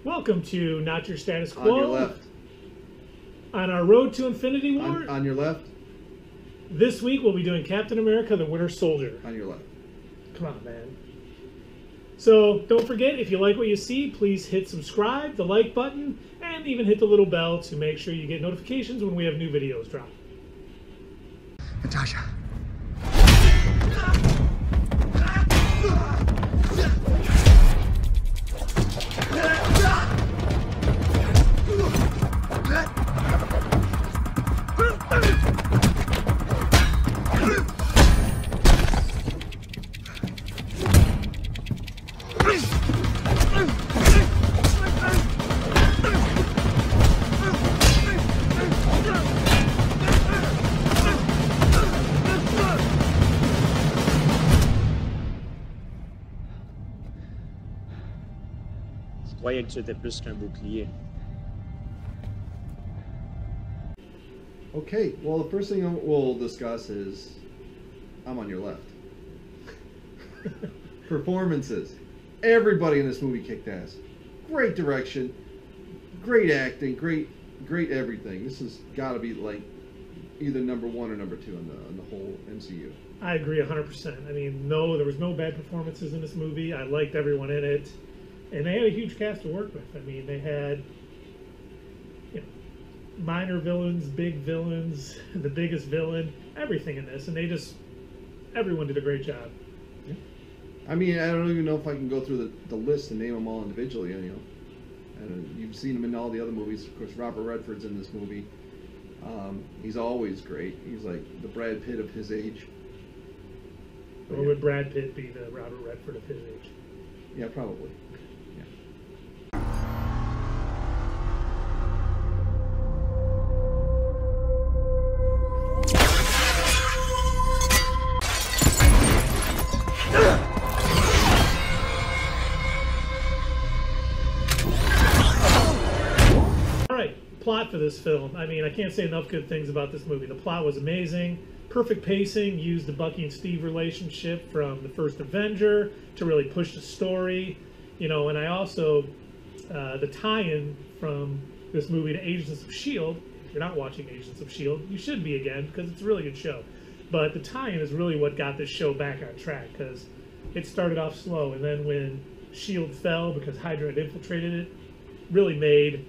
Welcome to Not Your Status Quo. On your left. On our road to Infinity War. On your left. This week we'll be doing Captain America: The Winter Soldier. On your left. Come on, man. So don't forget, if you like what you see, please hit subscribe, the like button, and even hit the little bell to make sure you get notifications when we have new videos drop. Natasha. Je croyais que tu étais plus qu'un bouclier. Okay, well, the first thing we'll discuss is I'm on your left. Performances. Everybody in this movie kicked ass. Great direction, great acting, great everything. This has got to be like either number one or number two in the whole MCU. I agree 100%. I mean, no, there was no bad performances in this movie. I liked everyone in it. And they had a huge cast to work with. I mean, they had, minor villains, big villains, the biggest villain, everything in this. And everyone did a great job. Yeah. I mean, I don't even know if I can go through the list and name them all individually. And you've seen them in all the other movies. Of course, Robert Redford's in this movie. He's always great. He's like the Brad Pitt of his age. Or would Brad Pitt be the Robert Redford of his age? Yeah, probably. Plot for this film. I mean, I can't say enough good things about this movie. The plot was amazing, perfect pacing, used the Bucky and Steve relationship from the first Avenger to really push the story, and I also, the tie-in from this movie to Agents of S.H.I.E.L.D., if you're not watching Agents of S.H.I.E.L.D., you should be again, because it's a really good show. But the tie-in is really what got this show back on track, because it started off slow, and then when S.H.I.E.L.D. fell because Hydra had infiltrated it, really made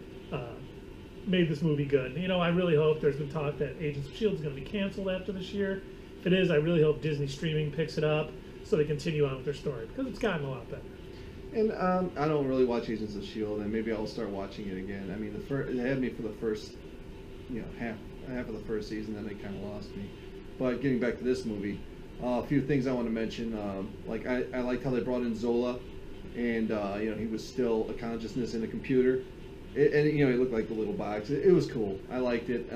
this movie good. I really hope, there's been talk that Agents of S.H.I.E.L.D. is going to be canceled after this year. If it is, I really hope Disney streaming picks it up so they continue on with their story, because it's gotten a lot better. And I don't really watch Agents of S.H.I.E.L.D., and maybe I'll start watching it again. I mean, they had me for the first, half of the first season, then they kind of lost me. But getting back to this movie, a few things I want to mention. I liked how they brought in Zola, and he was still a consciousness in a computer. And he looked like the little box. It was cool. I liked it.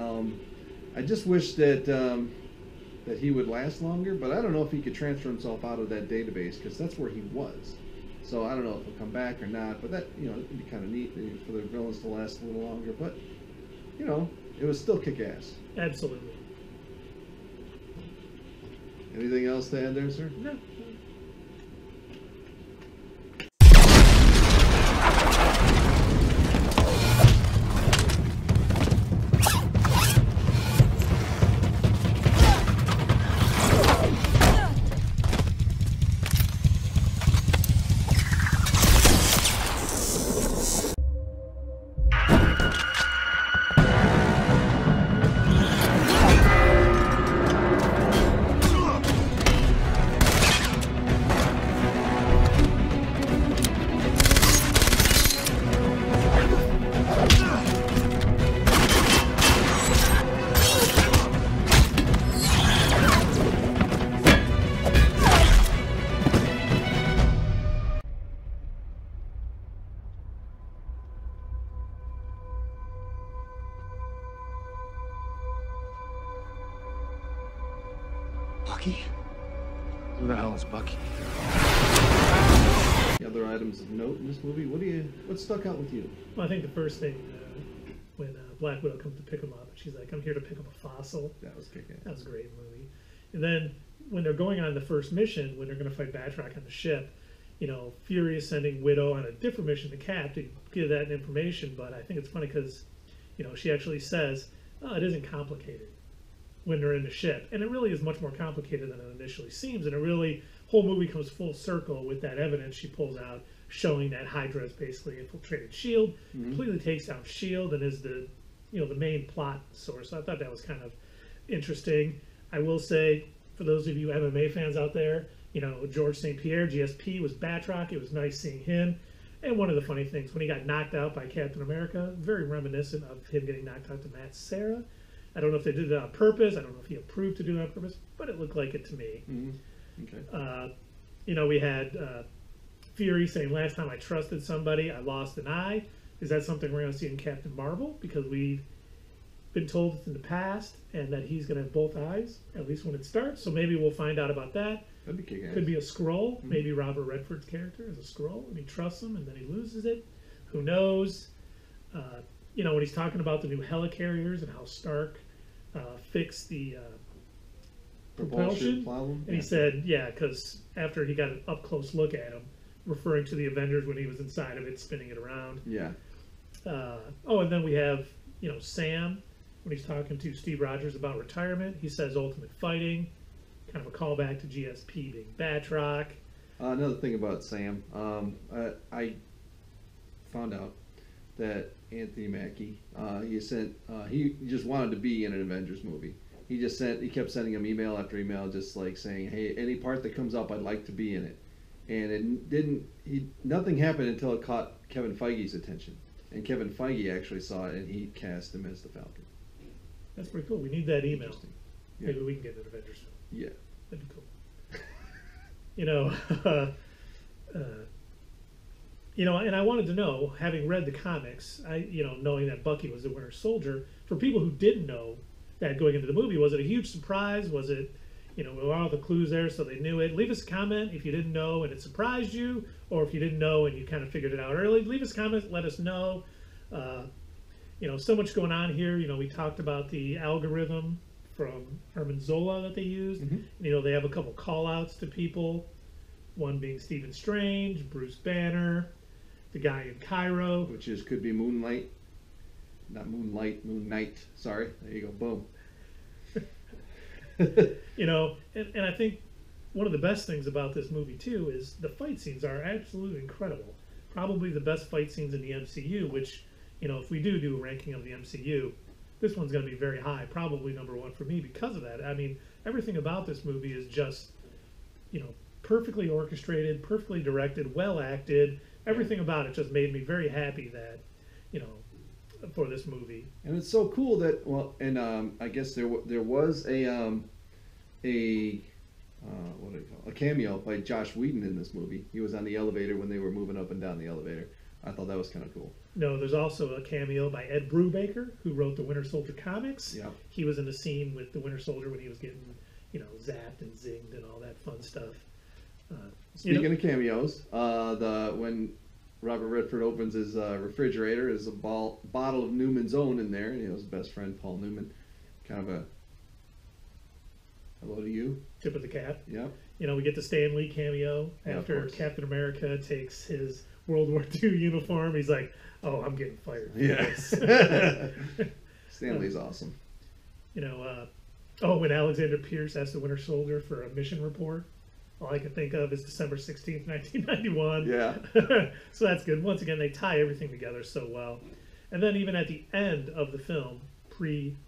I just wish that that he would last longer, but I don't know if he could transfer himself out of that database, because that's where he was. So I don't know if he'll come back or not. But that it'd be kind of neat for the villains to last a little longer. But it was still kick-ass. Absolutely. Anything else to add there, sir? No. Bucky? Who the hell is Bucky? Other items of note in this movie. What stuck out with you? Well, I think the first thing, when Black Widow comes to pick him up, she's like, "I'm here to pick up a fossil." That was kicking. That was a great movie. And then when they're going on the first mission, when they're going to fight Batroc on the ship, Fury is sending Widow on a different mission to Cap to give that information. But I think it's funny because, she actually says, "Oh, it isn't complicated." When they're in the ship, and it really is much more complicated than it initially seems, and it really whole movie comes full circle with that evidence she pulls out showing that Hydra has basically infiltrated SHIELD, completely takes down SHIELD, and is the the main plot source. So I thought that was kind of interesting. I will say, for those of you MMA fans out there, George St. Pierre, GSP, was Batroc. It was nice seeing him. And one of the funny things, when he got knocked out by Captain America, very reminiscent of him getting knocked out to Matt Serra. I don't know if they did it on purpose. I don't know if he approved to do it on purpose, but it looked like it to me. Okay. We had Fury saying, "Last time I trusted somebody, I lost an eye." Is that something we're going to see in Captain Marvel? Because we've been told in the past, and that he's going to have both eyes, at least when it starts. So maybe we'll find out about that. That'd be kick-ass. Could be a Skrull. Maybe Robert Redford's character is a Skrull, and he trusts him, and then he loses it. Who knows? When he's talking about the new helicarriers and how Stark fixed the propulsion, problem. and he said, because after he got an up-close look at him, referring to the Avengers when he was inside of it, spinning it around. Yeah. And then we have, Sam, when he's talking to Steve Rogers about retirement, he says ultimate fighting, kind of a callback to GSP being Batroc. Another thing about Sam, I found out that Anthony Mackie, he just wanted to be in an Avengers movie. He kept sending him email after email, just like saying, "Hey, any part that comes up, I'd like to be in it." And nothing happened until it caught Kevin Feige's attention. And Kevin Feige actually saw it, and he cast him as the Falcon. That's pretty cool. We need that email. Interesting. Yeah. Maybe we can get an Avengers film. Yeah. That'd be cool. And I wanted to know, having read the comics, knowing that Bucky was the Winter Soldier, for people who didn't know that going into the movie, was it a huge surprise? Was it, were all the clues there so they knew it? Leave us a comment if you didn't know and it surprised you, or if you didn't know and you kind of figured it out early. Leave us a comment, let us know. So much going on here. We talked about the algorithm from Herman Zola that they used. They have a couple call-outs to people, one being Stephen Strange, Bruce Banner, the guy in Cairo. Which could be Moonlight. Not Moonlight, Moon Knight. Sorry. There you go. Boom. And I think one of the best things about this movie, too, is the fight scenes are absolutely incredible. Probably the best fight scenes in the MCU, which, if we do a ranking of the MCU, this one's going to be very high, probably number one for me because of that. I mean, everything about this movie is just, perfectly orchestrated, perfectly directed, well acted. Everything about it just made me very happy that, for this movie. And it's so cool that, I guess there was a cameo by Josh Whedon in this movie. He was on the elevator when they were moving up and down the elevator. I thought that was kind of cool. No, there's also a cameo by Ed Brubaker, who wrote the Winter Soldier comics. Yeah. He was in the scene with the Winter Soldier when he was getting, zapped and zinged and all that fun stuff. Speaking of cameos, when Robert Redford opens his refrigerator, there's a bottle of Newman's Own in there, and his best friend Paul Newman, kind of a hello to you. Tip of the cap. Yep. We get the Stan Lee cameo after Captain America takes his World War II uniform. He's like, "Oh, I'm getting fired." Yes. Stan Lee's awesome. When Alexander Pierce asked the Winter Soldier for a mission report, all I can think of is December 16th, 1991. Yeah. So that's good. Once again, they tie everything together so well. And then even at the end of the film,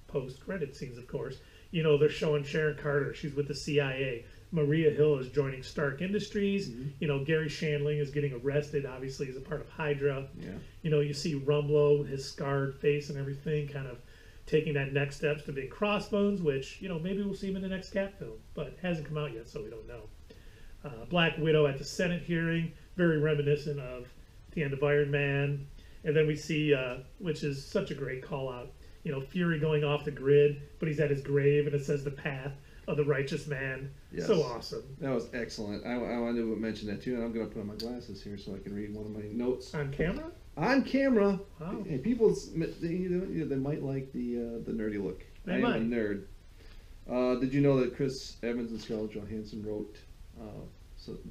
post-credit scenes, of course, they're showing Sharon Carter. She's with the CIA. Maria Hill is joining Stark Industries. Gary Shandling is getting arrested, obviously, as a part of Hydra. Yeah. You see Rumlow, his scarred face and everything, kind of taking that next steps to being Crossbones, which, maybe we'll see him in the next Cap film, but hasn't come out yet, so we don't know. Black Widow at the Senate hearing, very reminiscent of the end of Iron Man. And then we see, which is such a great call-out, Fury going off the grid, but he's at his grave, and it says the path of the righteous man. Yes. So awesome. That was excellent. I wanted to mention that, too, and I'm going to put on my glasses here so I can read one of my notes. On camera? On camera. Wow. Hey, people, they might like the nerdy look. They I might. am a nerd. Did you know that Chris Evans and Scarlett Johansson wrote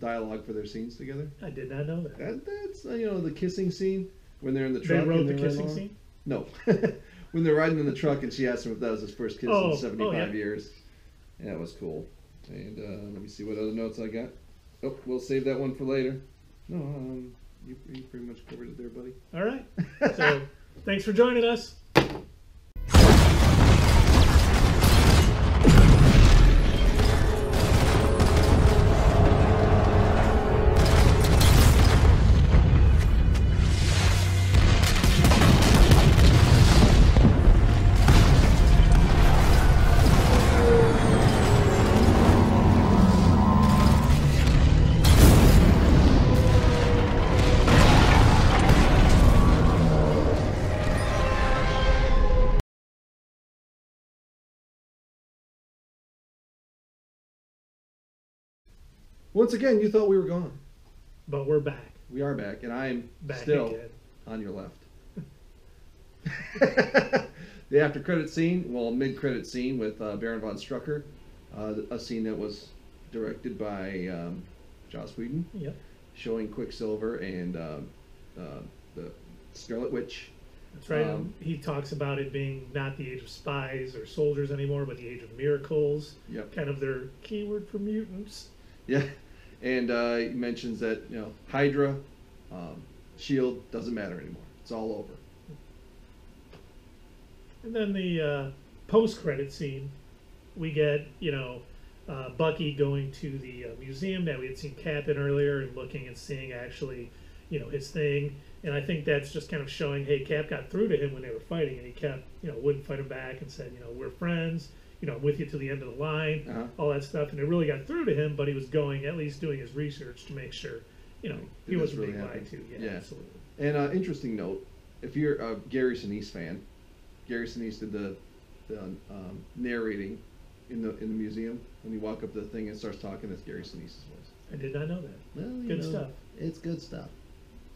dialogue for their scenes together. I did not know that. That's the kissing scene when they're in the They truck. wrote and the they're kissing along. scene? No, when they're riding in the truck and she asked him if that was his first kiss in 75 years. Yeah, it was cool. And let me see what other notes I got. Oh, we'll save that one for later. No, you pretty much covered it there, buddy. All right. So thanks for joining us. Once again, you thought we were gone. But we're back. We are back, and I'm Back still again. on your left. The after credit scene, well, mid credit scene with Baron von Strucker, a scene that was directed by Joss Whedon, Yep. showing Quicksilver and the Scarlet Witch. That's right. He talks about it being not the age of spies or soldiers anymore, but the age of miracles. Yep. Kind of their keyword for mutants. Yeah, and he mentions that Hydra, Shield doesn't matter anymore. It's all over. And then the post-credit scene, we get Bucky going to the museum that we had seen Cap in earlier and looking and seeing actually his thing. And I think that's just kind of showing, hey, Cap got through to him when they were fighting, and he kept wouldn't fight him back and said, we're friends. I'm with you to the end of the line, all that stuff, and it really got through to him. But he was at least doing his research to make sure, he wasn't really being lied happened? to. Yeah. Absolutely. And interesting note, if you're a Gary Sinise fan, Gary Sinise did the narrating in the museum. When you walk up to the thing and starts talking, that's Gary Sinise's voice. I did not know that. Well, Good stuff. It's good stuff.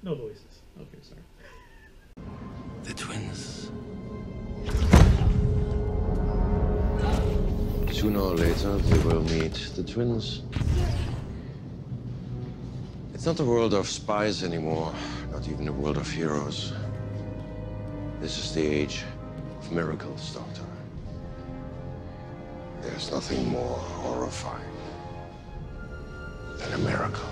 No voices. Okay, sorry. The twins. Sooner or later, they will meet the twins. It's not a world of spies anymore, not even a world of heroes. This is the age of miracles, Doctor. There's nothing more horrifying than a miracle.